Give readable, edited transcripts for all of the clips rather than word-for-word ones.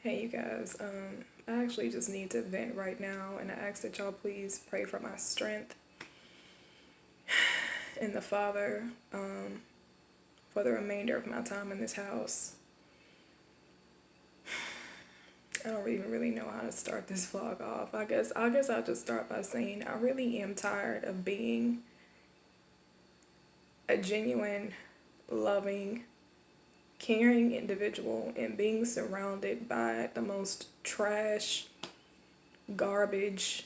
Hey you guys, I actually just need to vent right now, and I ask that y'all please pray for my strength in the Father, for the remainder of my time in this house. I don't even really know how to start this vlog off. I guess I'll just start by saying I really am tired of being a genuine, loving, caring individual and being surrounded by the most trash, garbage,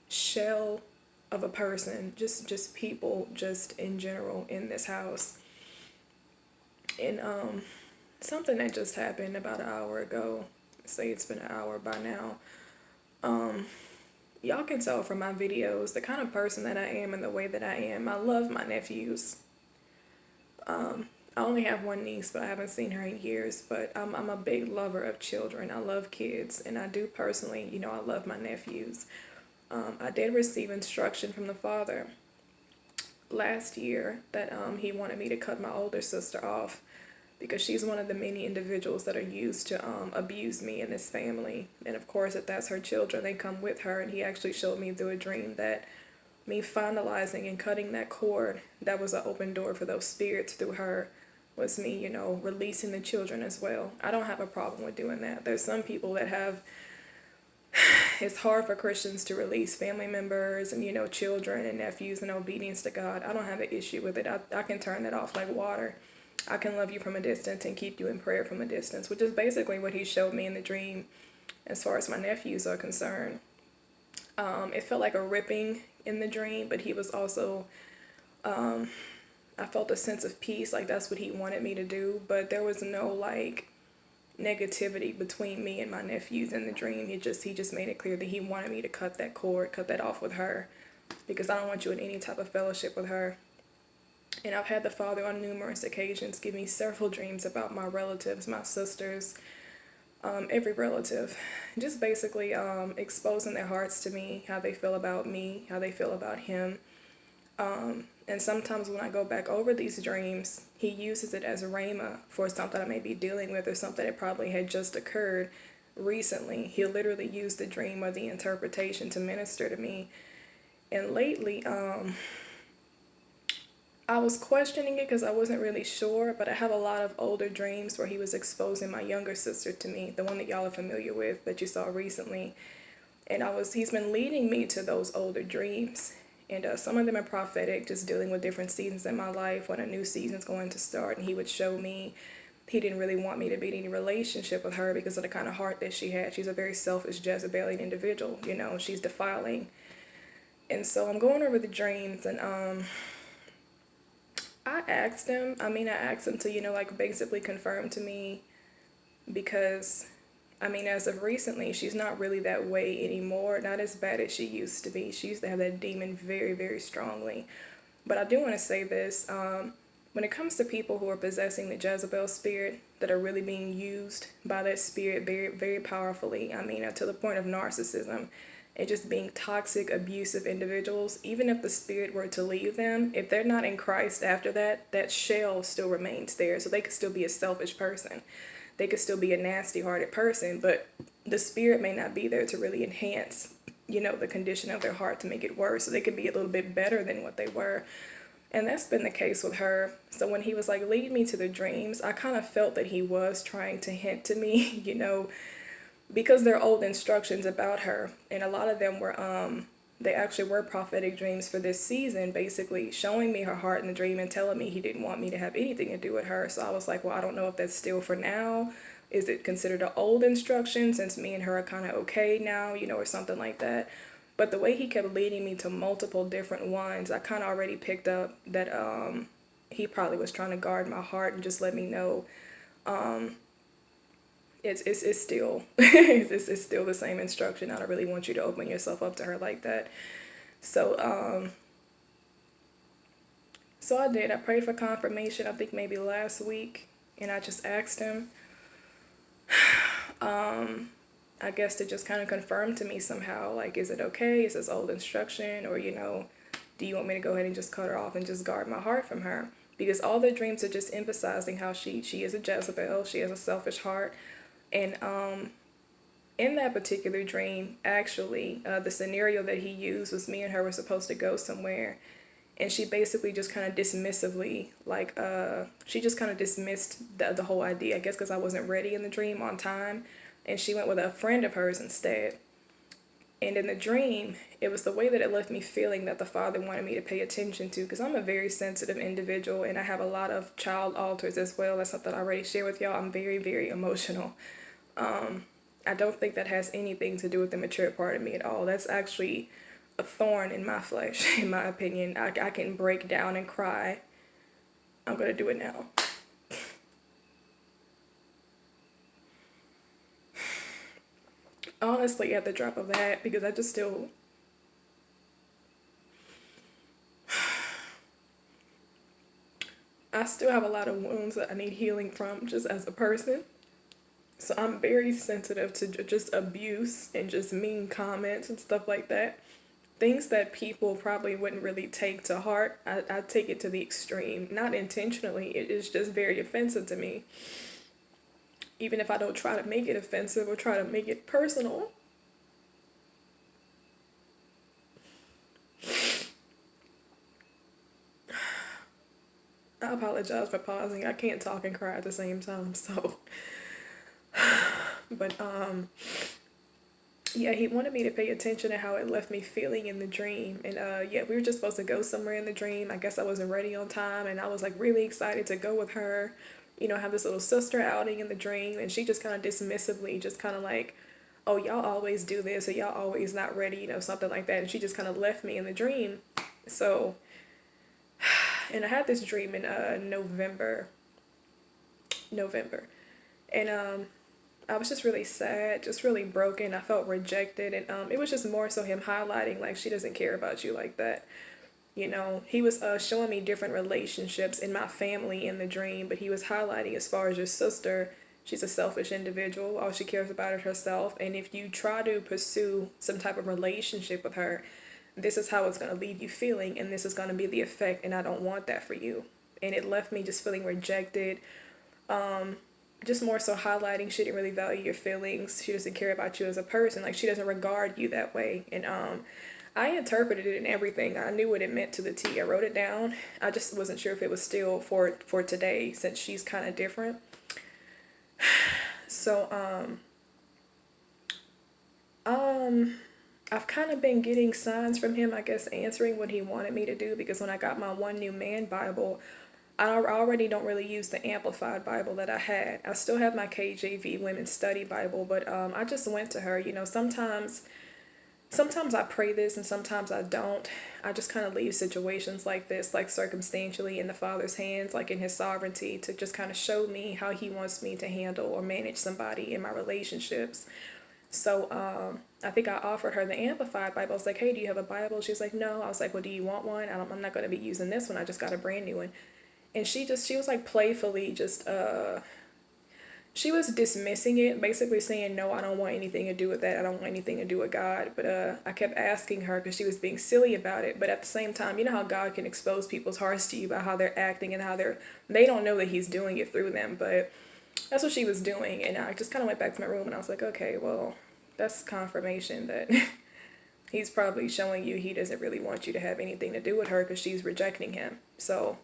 shell of a person, just people, just in general in this house. And something that just happened about an hour ago. Say it's been an hour by now. Um, Y'all can tell from my videos the kind of person that I am and the way that I am. I love my nephews. I only have one niece, but I haven't seen her in years. But I'm a big lover of children. I love kids, and I do personally, I love my nephews. I did receive instruction from the Father last year that he wanted me to cut my older sister off because she's one of the many individuals that are used to abuse me in this family. And of course, if that's her children, they come with her. And he actually showed me through a dream that me finalizing and cutting that cord, that was an open door for those spirits through her, was me, releasing the children as well. I don't have a problem with doing that. There's some people that have, it's hard for Christians to release family members and, children and nephews in obedience to God. I don't have an issue with it. I can turn that off like water. I can love you from a distance and keep you in prayer from a distance, which is basically what he showed me in the dream as far as my nephews are concerned. It felt like a ripping in the dream, but he was also, I felt a sense of peace, like that's what he wanted me to do, but there was no like negativity between me and my nephews in the dream. He just made it clear that he wanted me to cut that cord, cut that off with her, because I don't want you in any type of fellowship with her. And I've had the Father on numerous occasions give me several dreams about my relatives, my sisters, every relative, just basically exposing their hearts to me, how they feel about him. And sometimes when I go back over these dreams, he uses it as a rhema for something I may be dealing with or something that probably had just occurred recently. He'll literally use the dream or the interpretation to minister to me. And lately, I was questioning it because I wasn't really sure, but I have a lot of older dreams where he was exposing my younger sister to me, the one that y'all are familiar with, that you saw recently. And he's been leading me to those older dreams. And some of them are prophetic, just dealing with different seasons in my life, when a new season's going to start. And he would show me he didn't really want me to be in any relationship with her because of the kind of heart that she had. She's a very selfish, Jezebelian individual, she's defiling. And so I'm going over the dreams, and I asked him to, like basically confirm to me, because as of recently, she's not really that way anymore. Not as bad as she used to be. She used to have that demon very, very strongly. But I do want to say this. When it comes to people who are possessing the Jezebel spirit, that are really being used by that spirit very, very powerfully, to the point of narcissism, and just being toxic, abusive individuals, even if the spirit were to leave them, if they're not in Christ after that, that shell still remains there. So they could still be a selfish person. They could still be a nasty-hearted person, but the spirit may not be there to really enhance, the condition of their heart to make it worse. So they could be a little bit better than what they were. And that's been the case with her. So when he was like, lead me to the dreams, I kind of felt that he was trying to hint to me, because they're old instructions about her. And a lot of them were, they actually were prophetic dreams for this season, basically showing me her heart in the dream and telling me he didn't want me to have anything to do with her. So I was like, well, I don't know if that's still for now. Is it considered an old instruction since me and her are kind of okay now, or something like that. But the way he kept leading me to multiple different ones, I kind of already picked up that he probably was trying to guard my heart and just let me know it's still it's still the same instruction. I don't really want you to open yourself up to her like that. So so I did. I prayed for confirmation, I think maybe last week, and I just asked him, I guess to just kind of confirm to me somehow, like, is it okay? Is this old instruction? Or, do you want me to go ahead and just cut her off and just guard my heart from her? Because all the dreams are just emphasizing how she is a Jezebel. She has a selfish heart. And in that particular dream, actually, the scenario that he used was me and her were supposed to go somewhere. And she basically just kind of dismissively, like, she just kind of dismissed the whole idea, I guess because I wasn't ready in the dream on time. And she went with a friend of hers instead. And in the dream, it was the way that it left me feeling that the Father wanted me to pay attention to, because I'm a very sensitive individual and I have a lot of child alters as well. That's something I already shared with y'all. I'm very, very emotional. I don't think that has anything to do with the mature part of me at all. That's actually a thorn in my flesh, in my opinion. I can break down and cry. I'm going to do it now. Honestly, at the drop of the hat, because I just still... I still have a lot of wounds that I need healing from just as a person. So I'm very sensitive to just abuse and just mean comments and stuff like that. Things that people probably wouldn't really take to heart, I take it to the extreme. Not intentionally, it is just very offensive to me. Even if I don't try to make it offensive or try to make it personal. I apologize for pausing. I can't talk and cry at the same time, so... But, yeah, he wanted me to pay attention to how it left me feeling in the dream. And, yeah, we were just supposed to go somewhere in the dream. I guess I wasn't ready on time, and I was, like, really excited to go with her. You know, have this little sister outing in the dream, and she just kind of dismissively, just kind of like, oh, y'all always do this, or y'all always not ready, you know, something like that. And she just kind of left me in the dream. So, and I had this dream in November. And I was just really sad, just really broken. I felt rejected, and it was just more so him highlighting, like, she doesn't care about you like that. You know, he was showing me different relationships in my family in the dream, but he was highlighting, as far as your sister, she's a selfish individual. All she cares about is herself. And if you try to pursue some type of relationship with her, this is how it's going to leave you feeling, and this is going to be the effect, and I don't want that for you. And it left me just feeling rejected. Just more so highlighting she didn't really value your feelings. She doesn't care about you as a person. Like, she doesn't regard you that way. And I interpreted it and everything. I knew what it meant to the T. I wrote it down. I just wasn't sure if it was still for today, since she's kind of different. So I've kind of been getting signs from him, I guess, answering what he wanted me to do, because when I got my One New Man Bible, I already don't really use the Amplified Bible that I had. I still have my KJV Women's Study Bible, but I just went to her. You know, sometimes I pray this and sometimes I don't. I just kind of leave situations like this, like circumstantially, in the Father's hands, like in His sovereignty, to just kind of show me how He wants me to handle or manage somebody in my relationships. So I think I offered her the Amplified Bible. I was like, hey, do you have a Bible? She was like, no. I was like, well, do you want one? I'm not going to be using this one. I just got a brand new one. And she was like playfully just, she was dismissing it, basically saying, no, I don't want anything to do with that. I don't want anything to do with God. But I kept asking her, because she was being silly about it. But at the same time, you know how God can expose people's hearts to you by how they're acting and how they don't know that He's doing it through them. But that's what she was doing. And I just kind of went back to my room and I was like, okay, well, that's confirmation that He's probably showing you He doesn't really want you to have anything to do with her, because she's rejecting Him. So...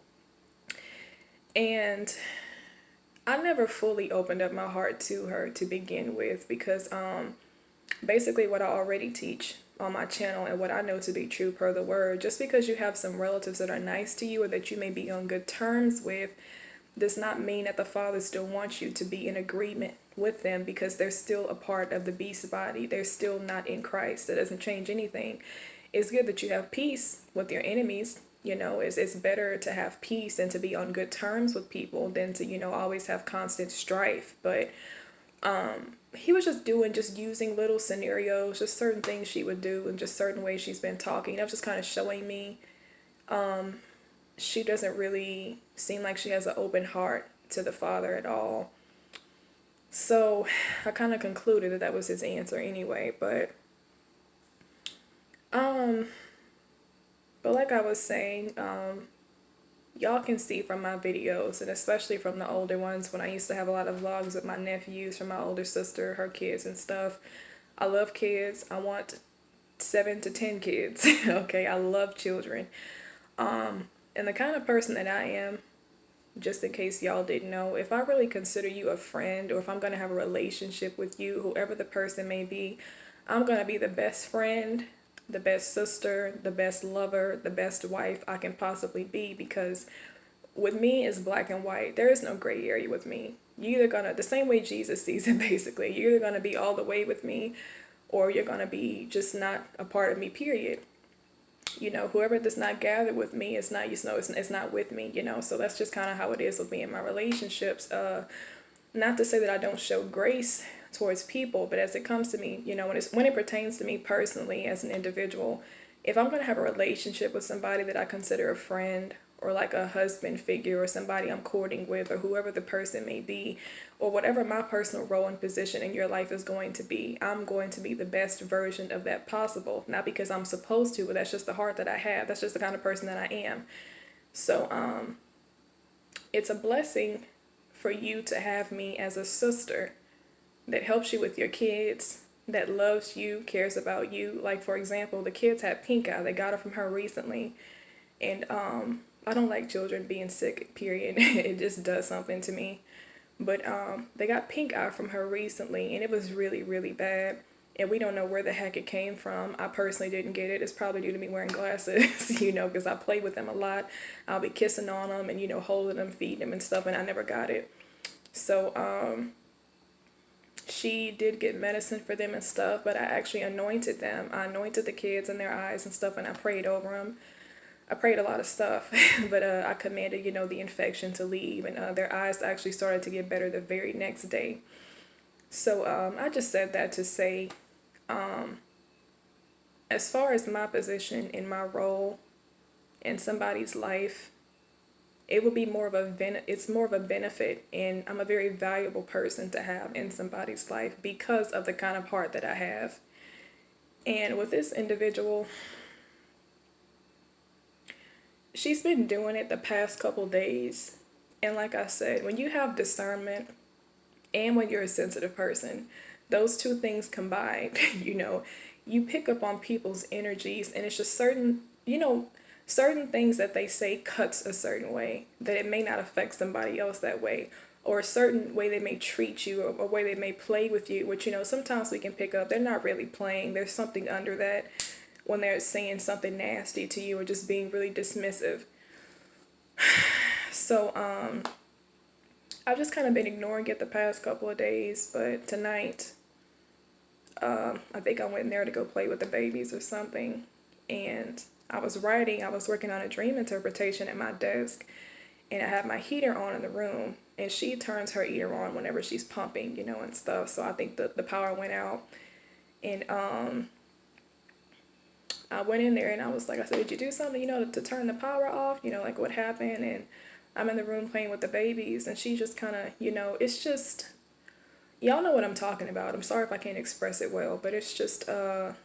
And I never fully opened up my heart to her to begin with, because basically what I already teach on my channel and what I know to be true per the word, just because you have some relatives that are nice to you or that you may be on good terms with, does not mean that the Father still wants you to be in agreement with them, because they're still a part of the beast body. They're still not in Christ. That doesn't change anything. It's good that you have peace with your enemies. You know, it's better to have peace and to be on good terms with people than to, you know, always have constant strife. But he was just using little scenarios, just certain things she would do and just certain ways she's been talking. That was just kind of showing me she doesn't really seem like she has an open heart to the Father at all. So I kind of concluded that was his answer anyway. But like I was saying, y'all can see from my videos, and especially from the older ones, when I used to have a lot of vlogs with my nephews from my older sister, her kids and stuff. I love kids. I want 7 to 10 kids. Okay, I love children. And the kind of person that I am, just in case y'all didn't know, if I really consider you a friend, or if I'm going to have a relationship with you, whoever the person may be, I'm going to be the best friend, the best sister, the best lover, the best wife I can possibly be, because with me it's black and white. There is no gray area with me. You're either gonna, the same way Jesus sees it basically, you're either gonna be all the way with me, or you're gonna be just not a part of me, period. Whoever does not gather with me, it's not, it's not with me, so that's just kind of how it is with me in my relationships. Not to say that I don't show grace towards people, but as it comes to me, when it pertains to me personally as an individual, if I'm going to have a relationship with somebody that I consider a friend, or like a husband figure, or somebody I'm courting with, or whoever the person may be, or whatever my personal role and position in your life is going to be, I'm going to be the best version of that possible. Not because I'm supposed to, but that's just the heart that I have. That's just the kind of person that I am. So it's a blessing for you to have me as a sister that helps you with your kids, that loves you, cares about you. Like, for example, the kids had pink eye. They got it from her recently. And I don't like children being sick, period. It just does something to me. But they got pink eye from her recently, and it was really, really bad. And we don't know where the heck it came from. I personally didn't get it. It's probably due to me wearing glasses, because I play with them a lot. I'll be kissing on them and, holding them, feeding them and stuff, and I never got it. So she did get medicine for them and stuff, but I actually anointed them. I anointed the kids in their eyes and stuff, and I prayed over them. I prayed a lot of stuff, but I commanded, the infection to leave, and their eyes actually started to get better the very next day. So I just said that to say, as far as my position in my role in somebody's life, it would be it's more of a benefit, and I'm a very valuable person to have in somebody's life because of the kind of heart that I have. And with this individual, she's been doing it the past couple days. And like I said, when you have discernment and when you're a sensitive person, those two things combined, you pick up on people's energies, and it's just certain things that they say cuts a certain way, that it may not affect somebody else that way, or a certain way they may treat you, or a way they may play with you, which, sometimes we can pick up. They're not really playing. There's something under that when they're saying something nasty to you or just being really dismissive. So, I've just kind of been ignoring it the past couple of days, but tonight, I think I went in there to go play with the babies or something, and I was working on a dream interpretation at my desk, and I have my heater on in the room, and she turns her heater on whenever she's pumping, and stuff, so I think the power went out, and I went in there and I was like, I said, did you do something, to turn the power off, like what happened? And I'm in the room playing with the babies, and she just kind of, it's just, y'all know what I'm talking about. I'm sorry if I can't express it well, but it's just, girl,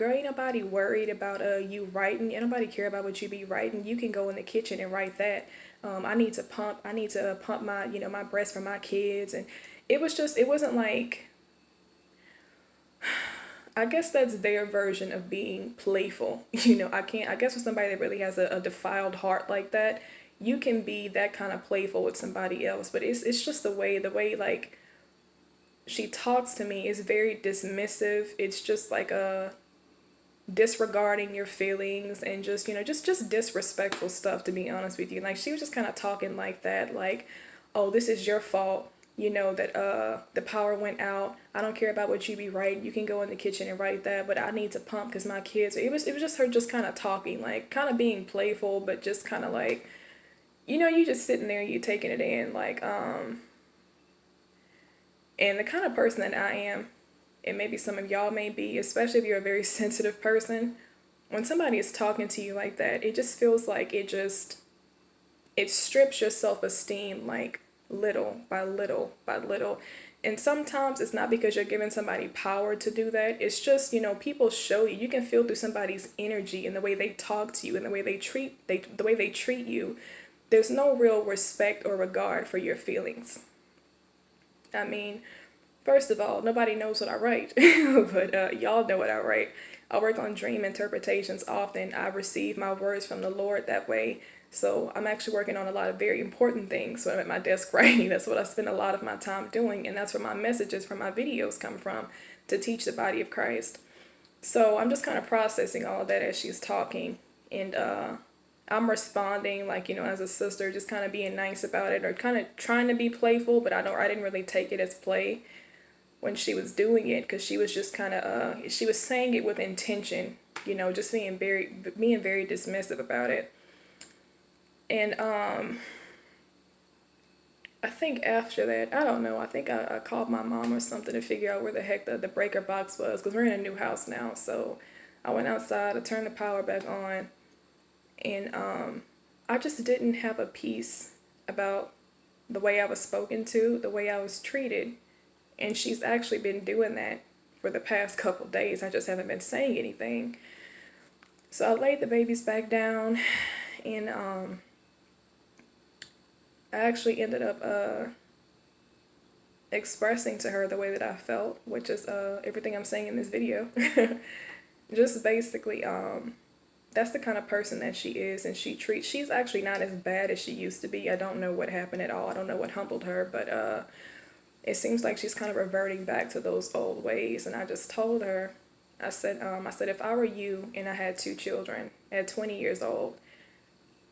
ain't nobody worried about you writing. Ain't nobody care about what you be writing. You can go in the kitchen and write that. I need to pump my, my breast for my kids. And it wasn't like, I guess that's their version of being playful. I guess with somebody that really has a defiled heart like that, you can be that kind of playful with somebody else. But it's just the way like she talks to me is very dismissive. It's just like disregarding your feelings and just, just disrespectful stuff, to be honest with you. Like, she was just kind of talking like that, like, oh, this is your fault. That the power went out. I don't care about what you be writing. You can go in the kitchen and write that, but I need to pump because my kids. It was just her just kind of talking, like kind of being playful, but just kind of like, you just sitting there, you taking it in, like and the kind of person that I am, and maybe some of y'all may be, especially if you're a very sensitive person, when somebody is talking to you like that, it just feels like it strips your self-esteem, like, little by little by little. And sometimes it's not because you're giving somebody power to do that. It's just, people show you. You can feel through somebody's energy and the way they talk to you and the way they treat you, there's no real respect or regard for your feelings. I mean, first of all, nobody knows what I write, but y'all know what I write. I work on dream interpretations often. I receive my words from the Lord that way. So I'm actually working on a lot of very important things. So I'm at my desk writing. That's what I spend a lot of my time doing. And that's where my messages from my videos come from, to teach the body of Christ. So I'm just kind of processing all of that as she's talking. And I'm responding like, as a sister, just kind of being nice about it, or kind of trying to be playful, but I didn't really take it as play when she was doing it, because she was just kind of she was saying it with intention, just being very dismissive about it. And I think after that, I don't know, I think I called my mom or something to figure out where the heck the breaker box was, because we're in a new house now. So I went outside, I turned the power back on, and I just didn't have a peace about the way I was spoken to, the way I was treated. And she's actually been doing that for the past couple days. I just haven't been saying anything. So I laid the babies back down, and I actually ended up expressing to her the way that I felt, which is everything I'm saying in this video. Just basically, that's the kind of person that she is, and she's actually not as bad as she used to be. I don't know what happened at all. I don't know what humbled her, but it seems like she's kind of reverting back to those old ways. And I just told her, I said, if I were you and I had 2 children at 20 years old,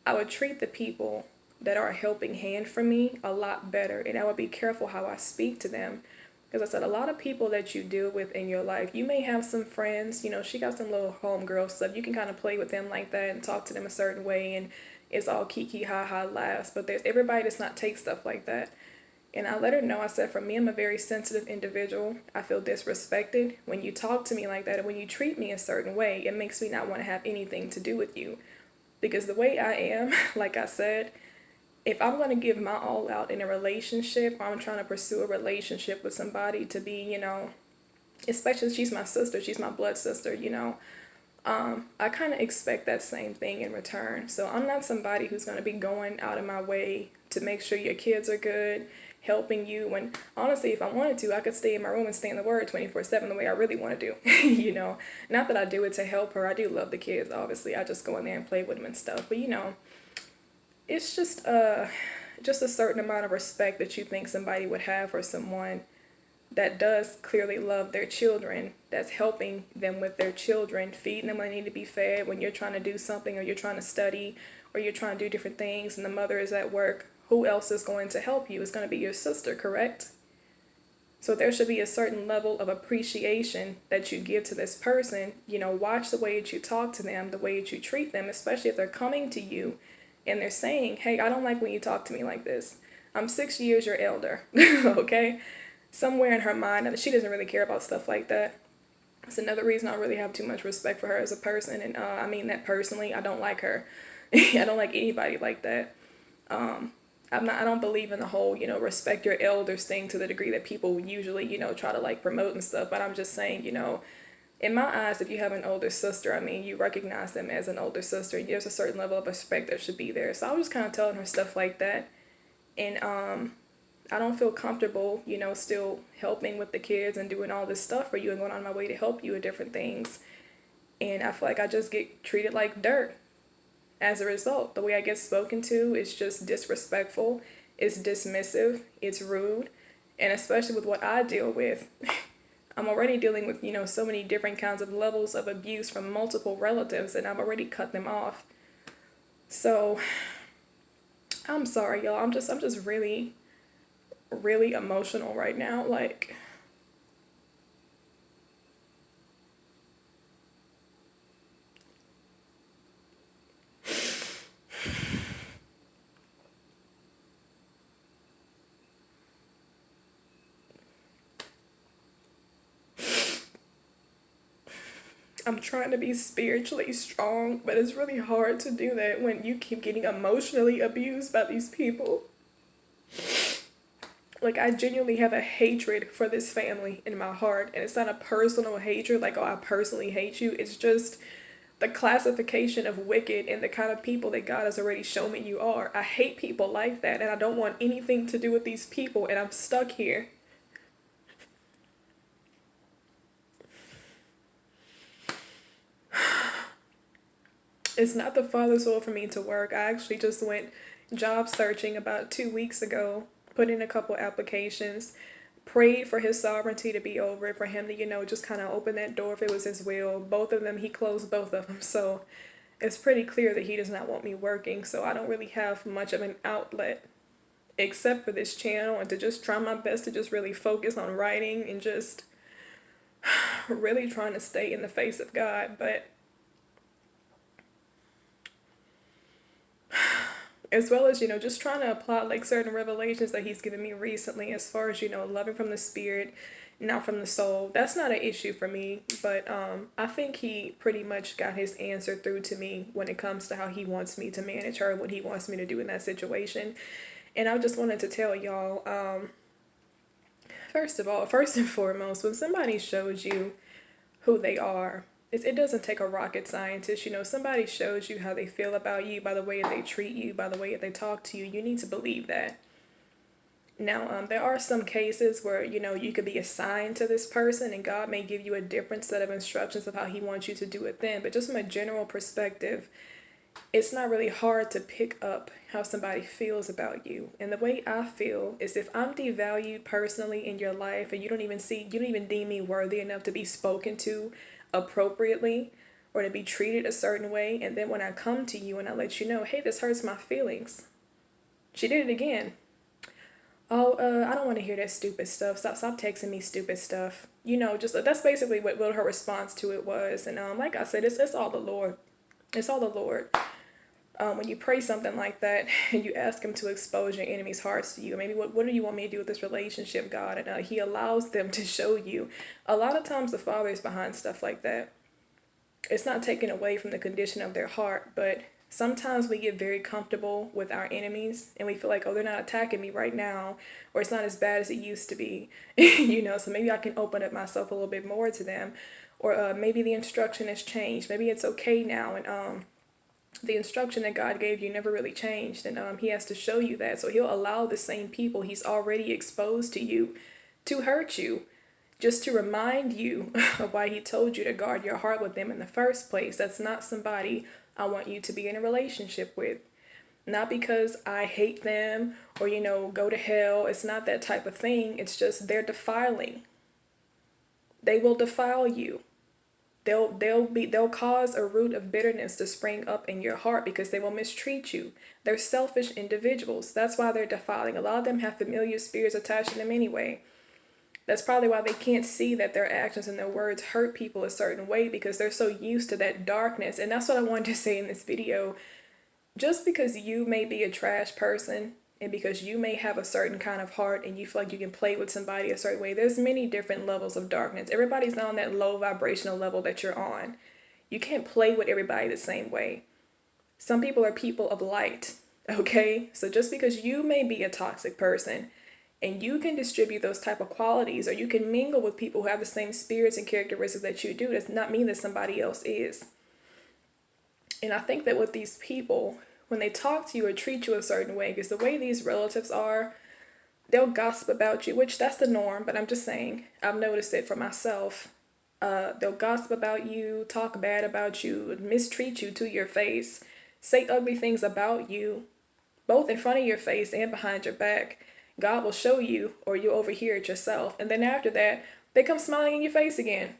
I would treat the people that are a helping hand for me a lot better, and I would be careful how I speak to them. Because I said, a lot of people that you deal with in your life, you may have some friends, she got some little homegirl stuff. You can kind of play with them like that and talk to them a certain way, and it's all kiki, ha-ha, laughs. But there's everybody does not take stuff like that. And I let her know, I said, for me, I'm a very sensitive individual. I feel disrespected when you talk to me like that, and when you treat me a certain way, it makes me not want to have anything to do with you. Because the way I am, like I said, if I'm going to give my all out in a relationship, or I'm trying to pursue a relationship with somebody to be, especially she's my sister, she's my blood sister, I kind of expect that same thing in return. So I'm not somebody who's going to be going out of my way to make sure your kids are good, helping you. When honestly, if I wanted to, I could stay in my room and stay in the Word 24/7 the way I really want to do. Not that I do it to help her. I do love the kids, obviously. I just go in there and play with them and stuff. But it's just a certain amount of respect that you think somebody would have for someone that does clearly love their children, that's helping them with their children, feeding them when they need to be fed, when you're trying to do something, or you're trying to study, or you're trying to do different things, and the mother is at work. Who else is going to help you? It's going to be your sister, correct? So there should be a certain level of appreciation that you give to this person. Watch the way that you talk to them, the way that you treat them, especially if they're coming to you and they're saying, hey, I don't like when you talk to me like this. I'm 6 years your elder, okay? Somewhere in her mind, and she doesn't really care about stuff like that. It's another reason I really have too much respect for her as a person, and I mean that personally. I don't like her. I don't like anybody like that. I don't believe in the whole, respect your elders thing to the degree that people usually, try to like promote and stuff. But I'm just saying, in my eyes, if you have an older sister, I mean, you recognize them as an older sister. There's a certain level of respect that should be there. So I was just kind of telling her stuff like that. And I don't feel comfortable, still helping with the kids and doing all this stuff for you and going on my way to help you with different things. And I feel like I just get treated like dirt. As a result, the way I get spoken to is just disrespectful, it's dismissive, it's rude, and especially with what I deal with, I'm already dealing with, so many different kinds of levels of abuse from multiple relatives, and I've already cut them off. So, I'm sorry, y'all. I'm just really, really emotional right now. Like, I'm trying to be spiritually strong, but it's really hard to do that when you keep getting emotionally abused by these people. Like, I genuinely have a hatred for this family in my heart, and it's not a personal hatred, like, oh, I personally hate you. It's just the classification of wicked and the kind of people that God has already shown me you are. I hate people like that, and I don't want anything to do with these people, and I'm stuck here. It's not the Father's will for me to work. I actually just went job searching about 2 weeks ago, put in a couple applications, prayed for his sovereignty to be over it, for him to, just kind of open that door if it was his will. Both of them, he closed both of them. So it's pretty clear that he does not want me working. So I don't really have much of an outlet except for this channel, and to just try my best to just really focus on writing and just really trying to stay in the face of God. But as well as, just trying to apply like certain revelations that he's given me recently as far as, loving from the spirit, not from the soul. That's not an issue for me, but I think he pretty much got his answer through to me when it comes to how he wants me to manage her, what he wants me to do in that situation. And I just wanted to tell y'all, first and foremost, when somebody shows you who they are, it doesn't take a rocket scientist. Somebody shows you how they feel about you by the way they treat you, by the way they talk to you. You need to believe that. Now, there are some cases where, you could be assigned to this person and God may give you a different set of instructions of how he wants you to do it then. But just from a general perspective, it's not really hard to pick up how somebody feels about you. And the way I feel is, if I'm devalued personally in your life and you don't even deem me worthy enough to be spoken to appropriately or to be treated a certain way, and then when I come to you and I let you know, hey, this hurts my feelings. She did it again. Oh, I don't want to hear that stupid stuff. Stop texting me stupid stuff. Just that's basically what her response to it was. And like I said, it's all the Lord. It's all the Lord. When you pray something like that and you ask him to expose your enemies' hearts to you, maybe what do you want me to do with this relationship, God? And he allows them to show you. A lot of times the Father is behind stuff like that. It's not taken away from the condition of their heart, but sometimes we get very comfortable with our enemies and we feel like, oh, they're not attacking me right now, or it's not as bad as it used to be, so maybe I can open up myself a little bit more to them, or maybe the instruction has changed. Maybe it's okay now, and the instruction that God gave you never really changed, and he has to show you that. So he'll allow the same people he's already exposed to you to hurt you, just to remind you of why he told you to guard your heart with them in the first place. That's not somebody I want you to be in a relationship with. Not because I hate them or, go to hell. It's not that type of thing. It's just they're defiling. They will defile you. They'll cause a root of bitterness to spring up in your heart because they will mistreat you. They're selfish individuals. That's why they're defiling. A lot of them have familiar spirits attached to them anyway. That's probably why they can't see that their actions and their words hurt people a certain way, because they're so used to that darkness. And that's what I wanted to say in this video. Just because you may be a trash person and because you may have a certain kind of heart and you feel like you can play with somebody a certain way, there's many different levels of darkness. Everybody's not on that low vibrational level that you're on. You can't play with everybody the same way. Some people are people of light, okay? So just because you may be a toxic person and you can distribute those type of qualities, or you can mingle with people who have the same spirits and characteristics that you do, does not mean that somebody else is. And I think that with these people, when they talk to you or treat you a certain way, because the way these relatives are, they'll gossip about you, which that's the norm, but I'm just saying, I've noticed it for myself. They'll gossip about you, talk bad about you, mistreat you to your face, say ugly things about you, both in front of your face and behind your back. God will show you, or you'll overhear it yourself. And then after that, they come smiling in your face again.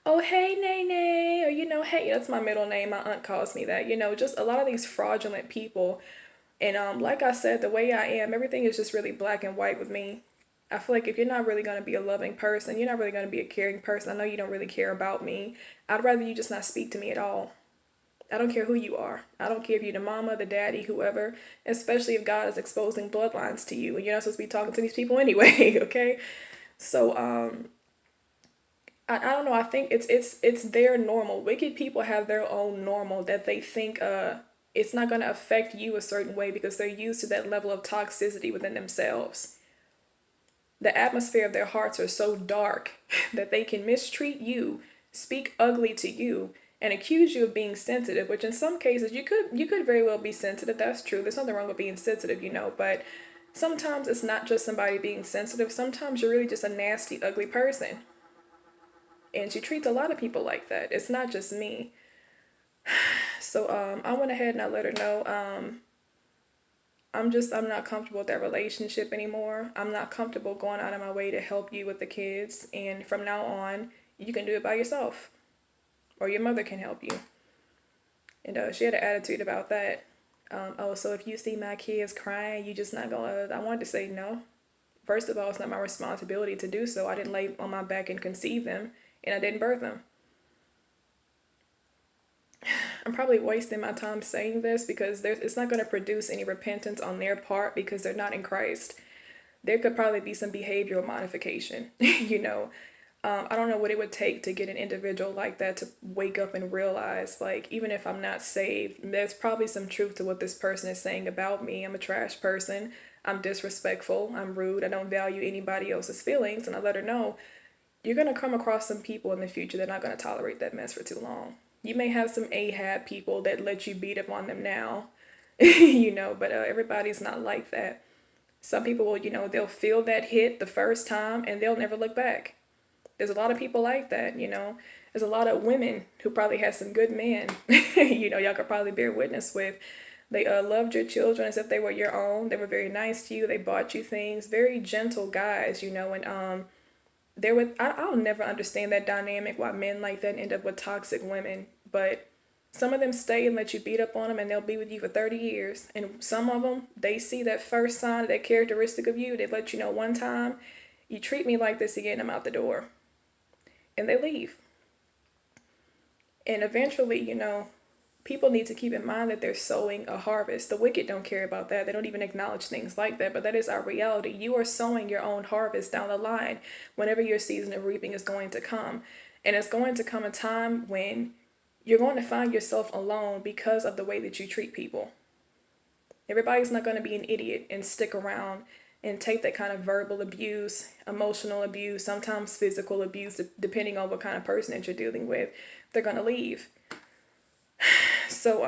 Oh, hey, Nene, or, hey, that's my middle name. My aunt calls me that. Just a lot of these fraudulent people. And like I said, the way I am, everything is just really black and white with me. I feel like if you're not really going to be a loving person, you're not really going to be a caring person. I know you don't really care about me. I'd rather you just not speak to me at all. I don't care who you are. I don't care if you're the mama, the daddy, whoever, especially if God is exposing bloodlines to you and you're not supposed to be talking to these people anyway, okay? So, I don't know. I think it's their normal. Wicked people have their own normal that they think it's not going to affect you a certain way because they're used to that level of toxicity within themselves. The atmosphere of their hearts are so dark that they can mistreat you speak ugly to you and accuse you of being sensitive, which in some cases you could very well be sensitive. That's true. There's nothing wrong with being sensitive, but sometimes it's not just somebody being sensitive. Sometimes you're really just a nasty, ugly person. And she treats a lot of people like that. It's not just me. So I went ahead and I let her know I'm not comfortable with that relationship anymore. I'm not comfortable going out of my way to help you with the kids. And from now on, you can do it by yourself. Or your mother can help you. And she had an attitude about that. Oh, so if you see my kids crying, you just not gonna. I wanted to say no. First of all, it's not my responsibility to do so. I didn't lay on my back and conceive them, and I didn't birth them. I'm probably wasting my time saying this because it's not going to produce any repentance on their part because they're not in Christ. There could probably be some behavioral modification, I don't know what it would take to get an individual like that to wake up and realize, like, even if I'm not saved, there's probably some truth to what this person is saying about me. I'm a trash person. I'm disrespectful. I'm rude. I don't value anybody else's feelings. And I let her know, you're going to come across some people in the future that are not going to tolerate that mess for too long. You may have some Ahab people that let you beat up on them now, but everybody's not like that. Some people will, they'll feel that hit the first time and they'll never look back. There's a lot of people like that, There's a lot of women who probably had some good men, y'all could probably bear witness with. They loved your children as if they were your own. They were very nice to you. They bought you things. Very gentle guys, and I'll never understand that dynamic, why men like that end up with toxic women. But some of them stay and let you beat up on them and they'll be with you for 30 years. And some of them, they see that first sign, that characteristic of you. They let you know one time, you treat me like this again, I'm out the door. And they leave. And eventually, people need to keep in mind that they're sowing a harvest. The wicked don't care about that. They don't even acknowledge things like that. But that is our reality. You are sowing your own harvest down the line whenever your season of reaping is going to come. And it's going to come a time when you're going to find yourself alone because of the way that you treat people. Everybody's not going to be an idiot and stick around and take that kind of verbal abuse, emotional abuse, sometimes physical abuse, depending on what kind of person that you're dealing with. They're going to leave. So,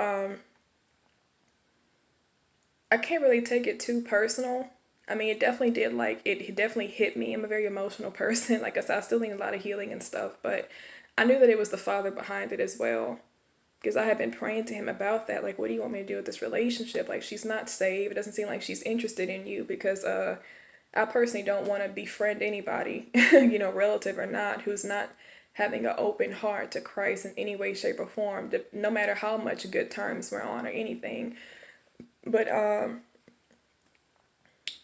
I can't really take it too personal. I mean, it definitely hit me. I'm a very emotional person. Like I said, I still need a lot of healing and stuff, but I knew that it was the Father behind it as well. Because I had been praying to him about that. Like, what do you want me to do with this relationship? Like, she's not saved. It doesn't seem like she's interested in you because I personally don't want to befriend anybody, relative or not, who's not having an open heart to Christ in any way, shape, or form, no matter how much good terms we're on or anything. But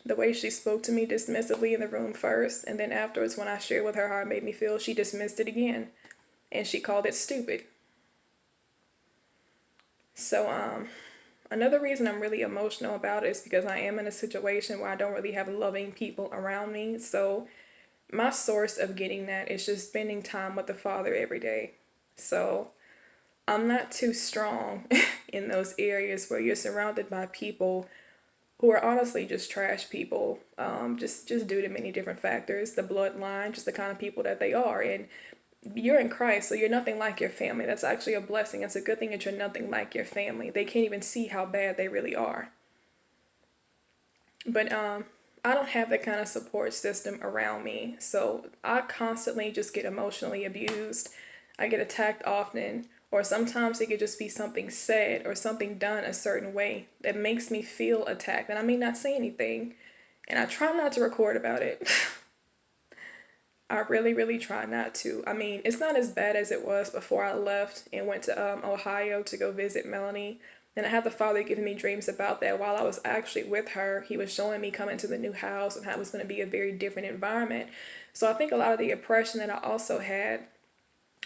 the way she spoke to me dismissively in the room first, and then afterwards when I shared with her how it made me feel, she dismissed it again. And she called it stupid. So, another reason I'm really emotional about it is because I am in a situation where I don't really have loving people around me. So, my source of getting that is just spending time with the Father every day. So, I'm not too strong in those areas where you're surrounded by people who are honestly just trash people, just due to many different factors, the bloodline, just the kind of people that they are. And you're in Christ, so you're nothing like your family. That's actually a blessing. It's a good thing that you're nothing like your family. They can't even see how bad they really are. But I don't have that kind of support system around me, so I constantly just get emotionally abused. I get attacked often, or sometimes it could just be something said or something done a certain way that makes me feel attacked, and I may not say anything, and I try not to record about it. I really, really try not to. I mean, it's not as bad as it was before I left and went to Ohio to go visit Melanie. And I had the Father giving me dreams about that while I was actually with her. He was showing me coming to the new house and how it was going to be a very different environment. So I think a lot of the oppression that I also had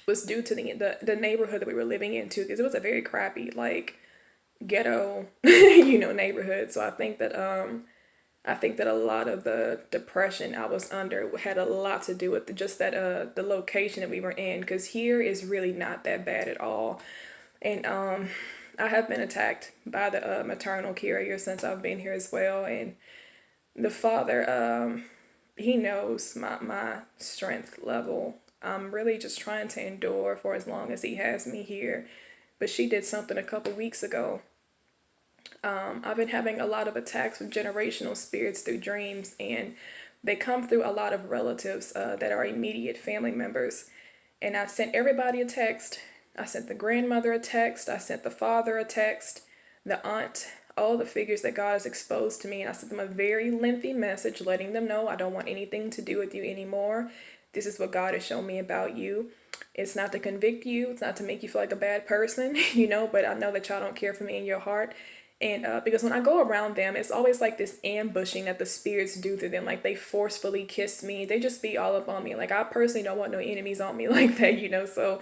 was due to the neighborhood that we were living into, because it was a very crappy, like, ghetto, neighborhood. So I think that a lot of the depression I was under had a lot to do with just that the location that we were in, because here is really not that bad at all. And I have been attacked by the maternal carrier since I've been here as well. And the Father, he knows my strength level. I'm really just trying to endure for as long as he has me here. But she did something a couple weeks ago. I've been having a lot of attacks with generational spirits through dreams, and they come through a lot of relatives that are immediate family members. And I sent everybody a text. I sent the grandmother a text. I sent the father a text, the aunt, all the figures that God has exposed to me. And I sent them a very lengthy message letting them know I don't want anything to do with you anymore. This is what God has shown me about you. It's not to convict you. It's not to make you feel like a bad person, but I know that y'all don't care for me in your heart. And because when I go around them, it's always like this ambushing that the spirits do to them. Like they forcefully kiss me. They just be all up on me. Like I personally don't want no enemies on me like that. So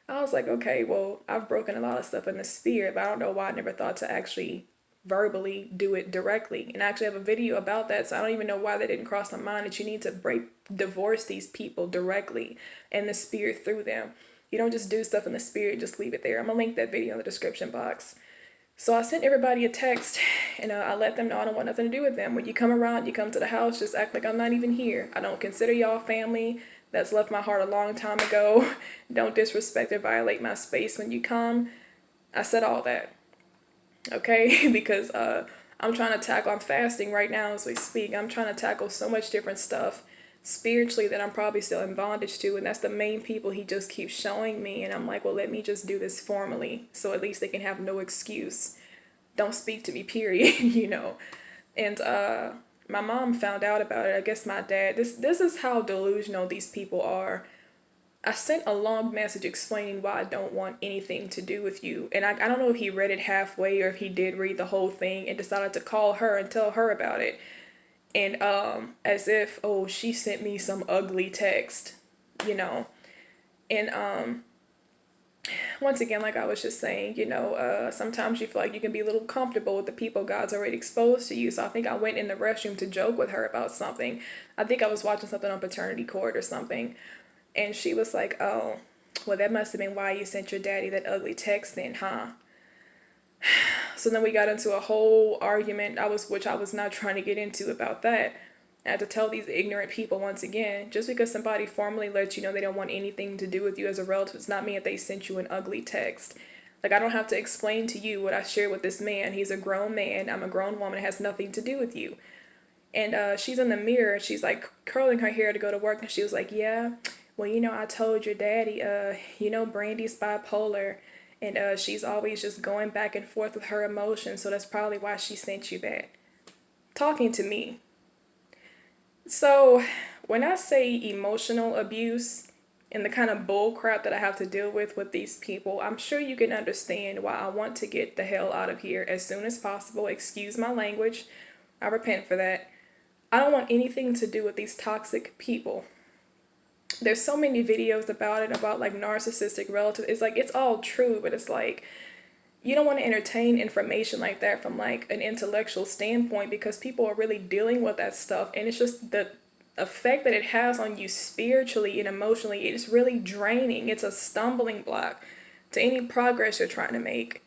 I was like, okay, well, I've broken a lot of stuff in the spirit, but I don't know why I never thought to actually verbally do it directly. And I actually have a video about that, so I don't even know why that didn't cross my mind that you need to divorce these people directly and the spirit through them. You don't just do stuff in the spirit, just leave it there. I'm gonna link that video in the description box. So I sent everybody a text, and I let them know I don't want nothing to do with them. When you come around, you come to the house, just act like I'm not even here. I don't consider y'all family. That's left my heart a long time ago. Don't disrespect or violate my space when you come. I said all that, okay? Because I'm fasting right now as we speak. I'm trying to tackle so much different stuff spiritually that I'm probably still in bondage to, and that's the main people he just keeps showing me. And I'm like, well, let me just do this formally so at least they can have no excuse. Don't speak to me, period. And my mom found out about it. I guess my dad, this is how delusional these people are. I sent a long message explaining why I don't want anything to do with you. And I don't know if he read it halfway or if he did read the whole thing and decided to call her and tell her about it. And as if, oh, she sent me some ugly text, And once again, like I was just saying, sometimes you feel like you can be a little comfortable with the people God's already exposed to you. So I think I went in the restroom to joke with her about something. I think I was watching something on Paternity Court or something. And she was like, oh, well, that must have been why you sent your daddy that ugly text then, huh? So then we got into a whole argument, which I was not trying to get into about that. I had to tell these ignorant people once again, just because somebody formally lets you know they don't want anything to do with you as a relative, does not mean that they sent you an ugly text. Like, I don't have to explain to you what I shared with this man. He's a grown man. I'm a grown woman. It has nothing to do with you. And she's in the mirror. She's like curling her hair to go to work. And she was like, yeah, well, I told your daddy, Brandy's bipolar. And she's always just going back and forth with her emotions. So that's probably why she sent you that. Talking to me. So when I say emotional abuse and the kind of bull crap that I have to deal with these people, I'm sure you can understand why I want to get the hell out of here as soon as possible. Excuse my language. I repent for that. I don't want anything to do with these toxic people. There's so many videos about it, about like narcissistic relatives. It's like, it's all true, but it's like, you don't want to entertain information like that from like an intellectual standpoint, because people are really dealing with that stuff. And it's just the effect that it has on you spiritually and emotionally. It's really draining. It's a stumbling block to any progress you're trying to make.